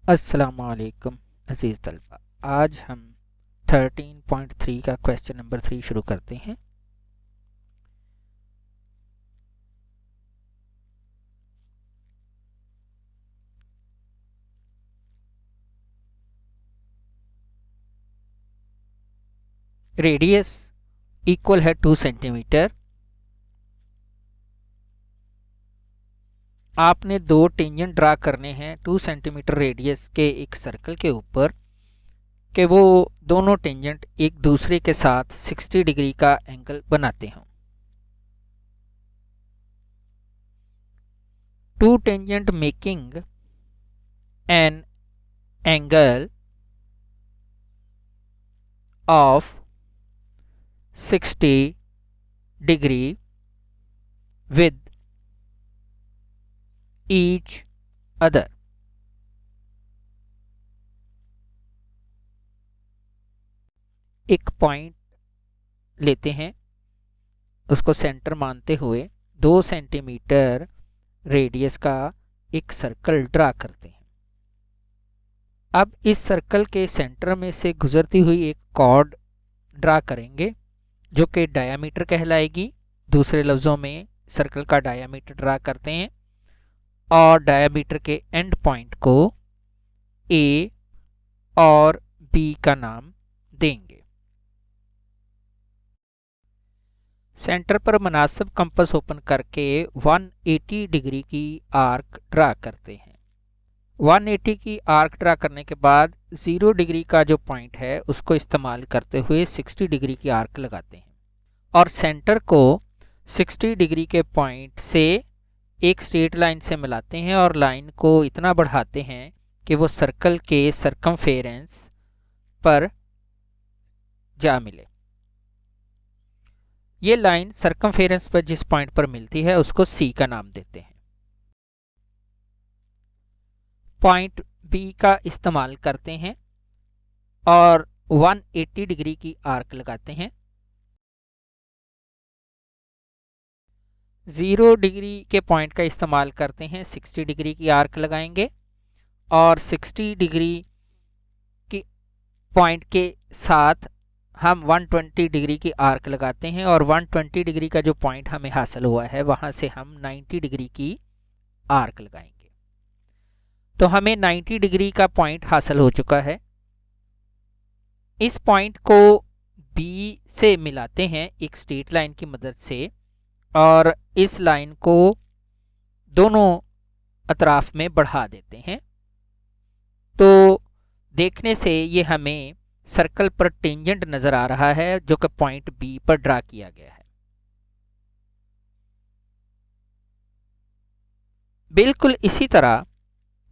अस्सलामुअलैकुम अज़ीज़ तलबा। आज हम 13.3 का क्वेश्चन नंबर 3 शुरू करते हैं। रेडियस इक्वल है 2 सेंटीमीटर। आपने दो टेंजेंट ड्रा करने हैं 2 सेंटीमीटर रेडियस के एक सर्कल के ऊपर कि वो दोनों टेंजेंट एक दूसरे के साथ 60 डिग्री का एंगल बनाते हों। Two tangent making an angle of 60 degree with each other। एक पॉइंट लेते हैं, उसको सेंटर मानते हुए 2 सेंटीमीटर रेडियस का एक सर्कल ड्रा करते हैं। अब इस सर्कल के सेंटर में से गुजरती हुई एक कॉर्ड ड्रा करेंगे जो कि डायामीटर कहलाएगी। दूसरे लफ्ज़ों में सर्कल का डायामीटर ड्रा करते हैं और डायामीटर के एंड पॉइंट को ए और बी का नाम देंगे। सेंटर पर मुनासिब कंपास ओपन करके 180 डिग्री की आर्क ड्रा करते हैं। 180 की आर्क ड्रा करने के बाद 0 डिग्री का जो पॉइंट है उसको इस्तेमाल करते हुए 60 डिग्री की आर्क लगाते हैं और सेंटर को 60 डिग्री के पॉइंट से एक स्ट्रेट लाइन से मिलाते हैं और लाइन को इतना बढ़ाते हैं कि वो सर्कल के सरकमफेरेंस पर जा मिले। ये लाइन सरकमफेरेंस पर जिस पॉइंट पर मिलती है उसको सी का नाम देते हैं। पॉइंट बी का इस्तेमाल करते हैं और 180 डिग्री की आर्क लगाते हैं। 0 डिग्री के पॉइंट का इस्तेमाल करते हैं, 60 डिग्री की आर्क लगाएंगे और 60 डिग्री की पॉइंट के साथ हम 120 डिग्री की आर्क लगाते हैं और 120 डिग्री का जो पॉइंट हमें हासिल हुआ है वहां से हम 90 डिग्री की आर्क लगाएंगे। तो हमें 90 डिग्री का पॉइंट हासिल हो चुका है। इस पॉइंट को बी से मिलाते हैं एक स्ट्रेट लाइन की मदद से और इस लाइन को दोनों अतराफ में बढ़ा देते हैं। तो देखने से ये हमें सर्कल पर टेंजेंट नजर आ रहा है जो कि पॉइंट बी पर ड्रा किया गया है। बिल्कुल इसी तरह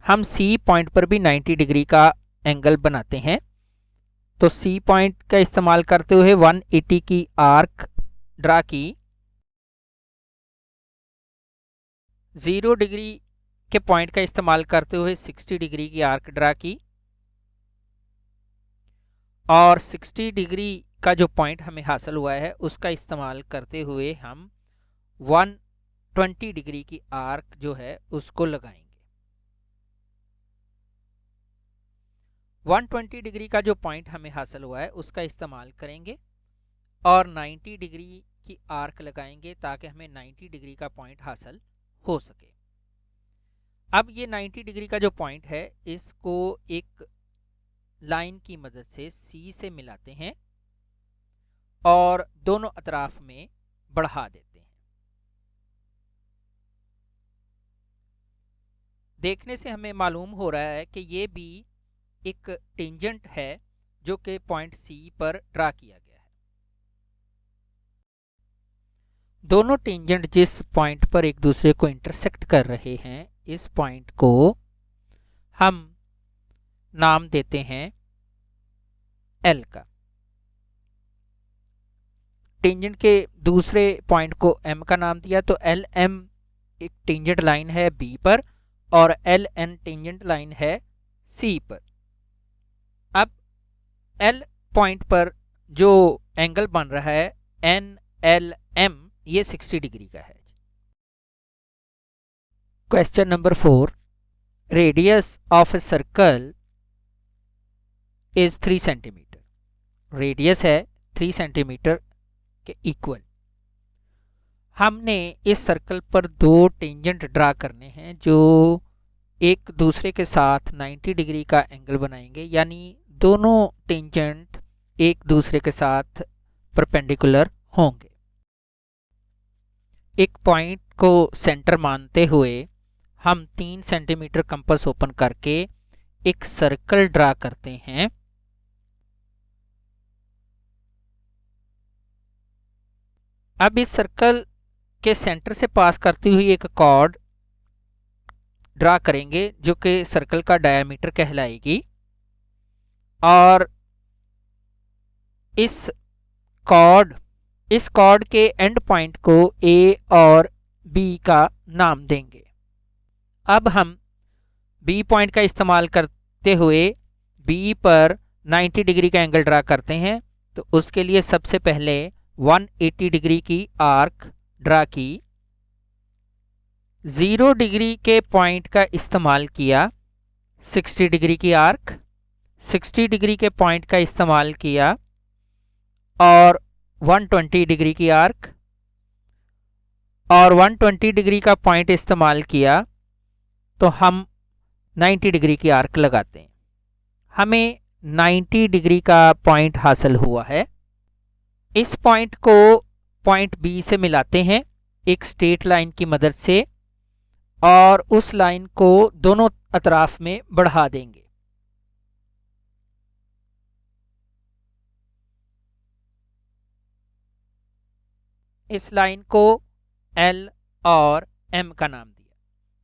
हम सी पॉइंट पर भी 90 डिग्री का एंगल बनाते हैं। तो सी पॉइंट का इस्तेमाल करते हुए 180 की आर्क ड्रा की, 0 डिग्री के पॉइंट का इस्तेमाल करते हुए 60 डिग्री की आर्क ड्रा की और 60 डिग्री का जो पॉइंट हमें हासिल हुआ है उसका इस्तेमाल करते हुए हम 120 डिग्री की आर्क जो है उसको लगाएंगे। 120 डिग्री का जो पॉइंट हमें हासिल हुआ है उसका इस्तेमाल करेंगे और 90 डिग्री की आर्क लगाएंगे ताकि हमें 90 डिग्री का पॉइंट हासिल हो सके। अब ये 90 डिग्री का जो पॉइंट है इसको एक लाइन की मदद से सी से मिलाते हैं और दोनों अतराफ में बढ़ा देते हैं। देखने से हमें मालूम हो रहा है कि ये भी एक टेंजेंट है जो कि पॉइंट सी पर ड्रा किया गया है। दोनों टेंजेंट जिस पॉइंट पर एक दूसरे को इंटरसेक्ट कर रहे हैं इस पॉइंट को हम नाम देते हैं एल का। टेंजेंट के दूसरे पॉइंट को एम का नाम दिया तो एल एम एक टेंजेंट लाइन है बी पर और एल एन टेंजेंट लाइन है सी पर। अब एल पॉइंट पर जो एंगल बन रहा है एन एल एम ये 60 डिग्री का है। Question number 4, radius of a circle is 3 centimetre. Radius है 3 सेंटीमीटर के इक्वल। हमने इस सर्कल पर दो टेंजेंट ड्रा करने हैं जो एक दूसरे के साथ 90 डिग्री का एंगल बनाएंगे, यानी दोनों टेंजेंट एक दूसरे के साथ परपेंडिकुलर होंगे। एक पॉइंट को सेंटर मानते हुए हम 3 सेंटीमीटर कंपास ओपन करके एक सर्कल ड्रा करते हैं। अब इस सर्कल के सेंटर से पास करती हुई एक कॉर्ड ड्रा करेंगे जो कि सर्कल का डायमीटर कहलाएगी, और इस कॉर्ड के एंड पॉइंट को ए और बी का नाम देंगे। अब हम बी पॉइंट का इस्तेमाल करते हुए बी पर 90 डिग्री का एंगल ड्रा करते हैं। तो उसके लिए सबसे पहले 180 डिग्री की आर्क ड्रा की, 0 डिग्री के पॉइंट का इस्तेमाल किया, 60 डिग्री की आर्क, 60 डिग्री के पॉइंट का इस्तेमाल किया और 120 डिग्री की आर्क और 120 डिग्री का पॉइंट इस्तेमाल किया, तो हम 90 डिग्री की आर्क लगाते हैं। हमें 90 डिग्री का पॉइंट हासिल हुआ है। इस पॉइंट को पॉइंट बी से मिलाते हैं एक स्ट्रेट लाइन की मदद से, और उस लाइन को दोनों अतराफ में बढ़ा देंगे। इस लाइन को एल और एम का नाम दिया।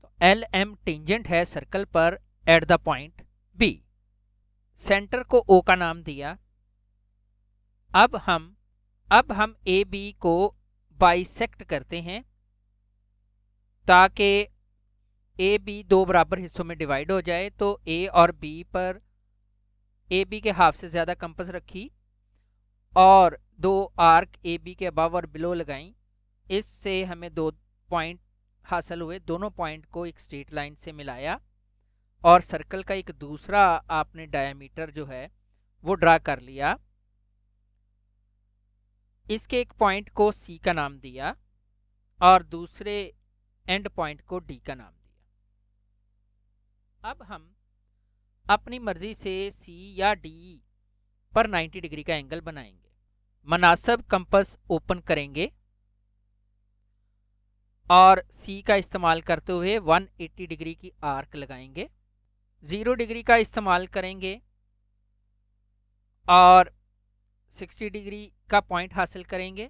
तो एल एम टेंजेंट है सर्कल पर at the point B. Centre को ओ का नाम दिया। अब हम ए बी को बाइसेक्ट करते हैं ताकि ए बी दो बराबर हिस्सों में डिवाइड हो जाए। तो ए और बी पर ए बी के हाफ से ज़्यादा कंपास रखी और दो आर्क ए बी के अबव और बिलो लगाई। इससे हमें दो पॉइंट हासिल हुए। दोनों पॉइंट को एक स्ट्रेट लाइन से मिलाया और सर्कल का एक दूसरा आपने डायमीटर जो है वो ड्रा कर लिया। इसके एक पॉइंट को सी का नाम दिया और दूसरे एंड पॉइंट को डी का नाम दिया। अब हम अपनी मर्जी से सी या डी पर 90 डिग्री का एंगल बनाएंगे। मुनासिब कंपास ओपन करेंगे और सी का इस्तेमाल करते हुए 180 डिग्री की आर्क लगाएंगे। 0 डिग्री का इस्तेमाल करेंगे और 60 डिग्री का पॉइंट हासिल करेंगे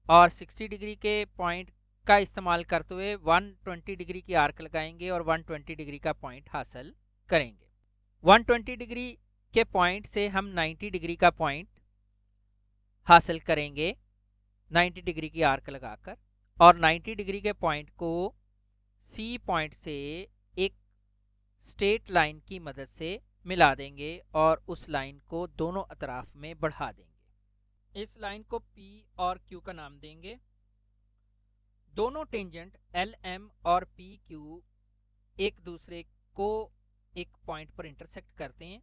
और 60 डिग्री के पॉइंट का इस्तेमाल करते हुए 120 डिग्री की आर्क लगाएंगे और 120 डिग्री का पॉइंट हासिल करेंगे। 120 डिग्री के पॉइंट से हम 90 डिग्री का पॉइंट हासिल करेंगे 90 डिग्री की आर्क लगाकर, और 90 डिग्री के पॉइंट को सी पॉइंट से एक स्ट्रेट लाइन की मदद से मिला देंगे और उस लाइन को दोनों अतराफ में बढ़ा देंगे। इस लाइन को P और Q का नाम देंगे। दोनों टेंजेंट एल एम और पी क्यू एक दूसरे को एक पॉइंट पर इंटरसेक्ट करते हैं,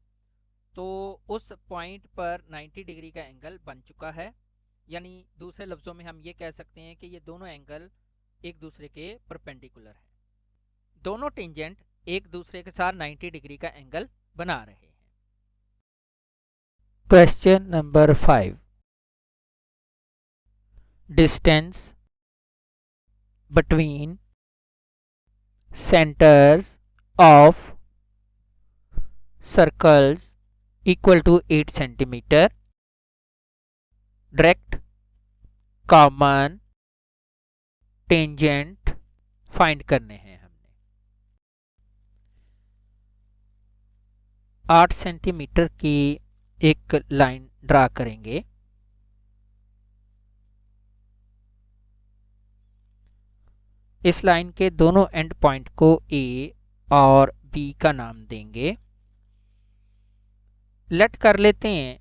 तो उस पॉइंट पर 90 डिग्री का एंगल बन चुका है। यानी दूसरे लफ्ज़ों में हम ये कह सकते हैं कि ये दोनों एंगल एक दूसरे के परपेंडिकुलर हैं। दोनों टेंजेंट एक दूसरे के साथ 90 डिग्री का एंगल बना रहे हैं। Question number 5, distance between centers of circles equal to 8 centimeter. Direct common tangent find करने हैं हमने। 8 सेंटीमीटर की एक लाइन ड्रा करेंगे। इस लाइन के दोनों एंड पॉइंट को ए और बी का नाम देंगे। लेट कर लेते हैं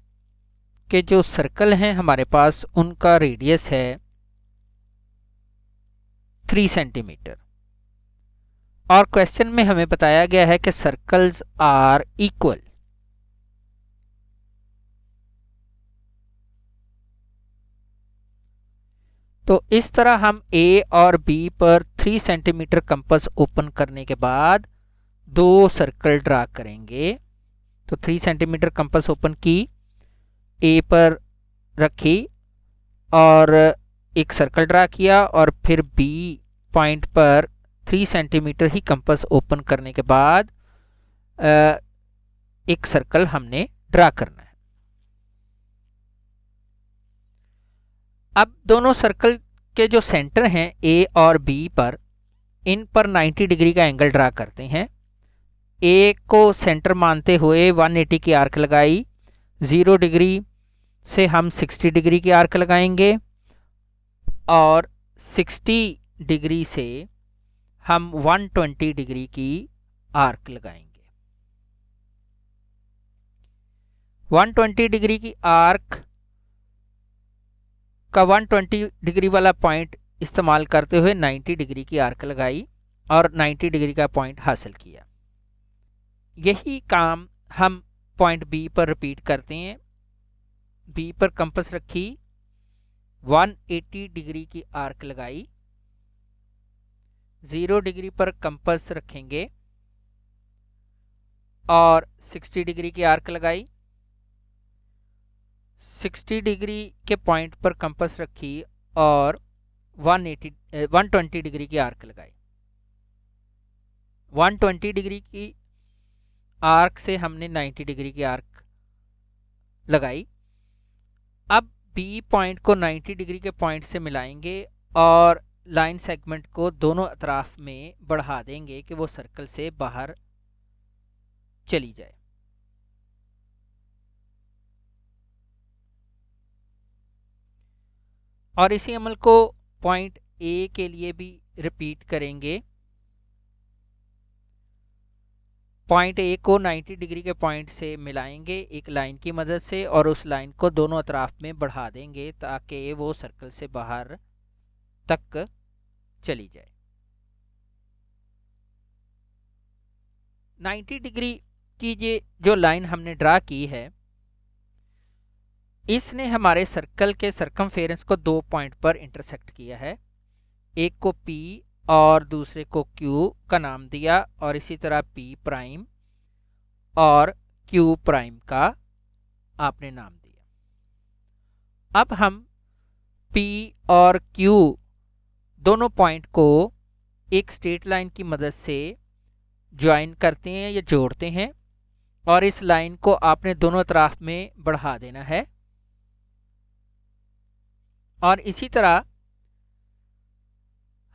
कि जो सर्कल हैं हमारे पास उनका रेडियस है 3 सेंटीमीटर। और क्वेश्चन में हमें बताया गया है कि सर्कल्स आर इक्वल। तो इस तरह हम ए और बी पर 3 सेंटीमीटर कंपास ओपन करने के बाद दो सर्कल ड्रा करेंगे। तो 3 सेंटीमीटर कंपास ओपन की, ए पर रखी और एक सर्कल ड्रा किया, और फिर बी पॉइंट पर 3 सेंटीमीटर ही कंपास ओपन करने के बाद एक सर्कल हमने ड्रा करना है। अब दोनों सर्कल के जो सेंटर हैं ए और बी पर, इन पर 90 डिग्री का एंगल ड्रा करते हैं। ए को सेंटर मानते हुए 180 की आर्क लगाई, 0 डिग्री से हम 60 डिग्री की आर्क लगाएंगे, और 60 डिग्री से हम 120 डिग्री की आर्क लगाएंगे। 120 डिग्री की आर्क का 120 डिग्री वाला पॉइंट इस्तेमाल करते हुए 90 डिग्री की आर्क लगाई और 90 डिग्री का पॉइंट हासिल किया। यही काम हम पॉइंट बी पर रिपीट करते हैं। बी पर कंपास रखी, 180 डिग्री की आर्क लगाई, 0 डिग्री पर कंपास रखेंगे और 60 डिग्री की आर्क लगाई, 60 डिग्री के पॉइंट पर कंपास रखी और 120 डिग्री की आर्क लगाई। 120 डिग्री की आर्क से हमने 90 डिग्री की आर्क लगाई। अब बी पॉइंट को 90 डिग्री के पॉइंट से मिलाएंगे और लाइन सेगमेंट को दोनों अतराफ में बढ़ा देंगे कि वो सर्कल से बाहर चली जाए। और इसी अमल को पॉइंट ए के लिए भी रिपीट करेंगे। पॉइंट ए को 90 डिग्री के पॉइंट से मिलाएंगे एक लाइन की मदद से, और उस लाइन को दोनों अतराफ में बढ़ा देंगे ताकि वो सर्कल से बाहर तक चली जाए। 90 डिग्री की ये जो लाइन हमने ड्रा की है, इसने हमारे सर्कल के सर्कमफेरेंस को 2 पॉइंट पर इंटरसेक्ट किया है। एक को P और दूसरे को Q का नाम दिया, और इसी तरह P प्राइम और Q प्राइम का आपने नाम दिया। अब हम P और Q दोनों पॉइंट को एक स्ट्रेट लाइन की मदद से ज्वाइन करते हैं या जोड़ते हैं, और इस लाइन को आपने दोनों तरफ में बढ़ा देना है। और इसी तरह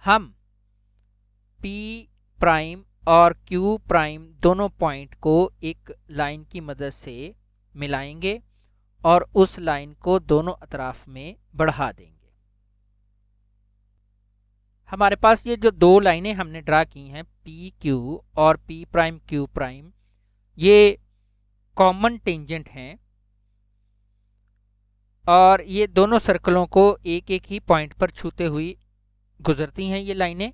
हम P प्राइम और Q प्राइम दोनों पॉइंट को एक लाइन की मदद से मिलाएंगे और उस लाइन को दोनों अतराफ में बढ़ा देंगे। हमारे पास ये जो दो लाइनें हमने ड्रा की हैं पी क्यू और P प्राइम Q प्राइम, ये कॉमन टेंजेंट हैं और ये दोनों सर्कलों को एक एक ही पॉइंट पर छूते हुए गुजरती हैं ये लाइनें।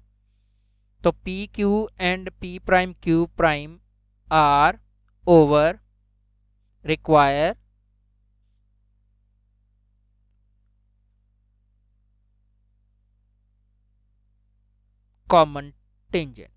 तो P Q and P prime Q prime are over require common tangent.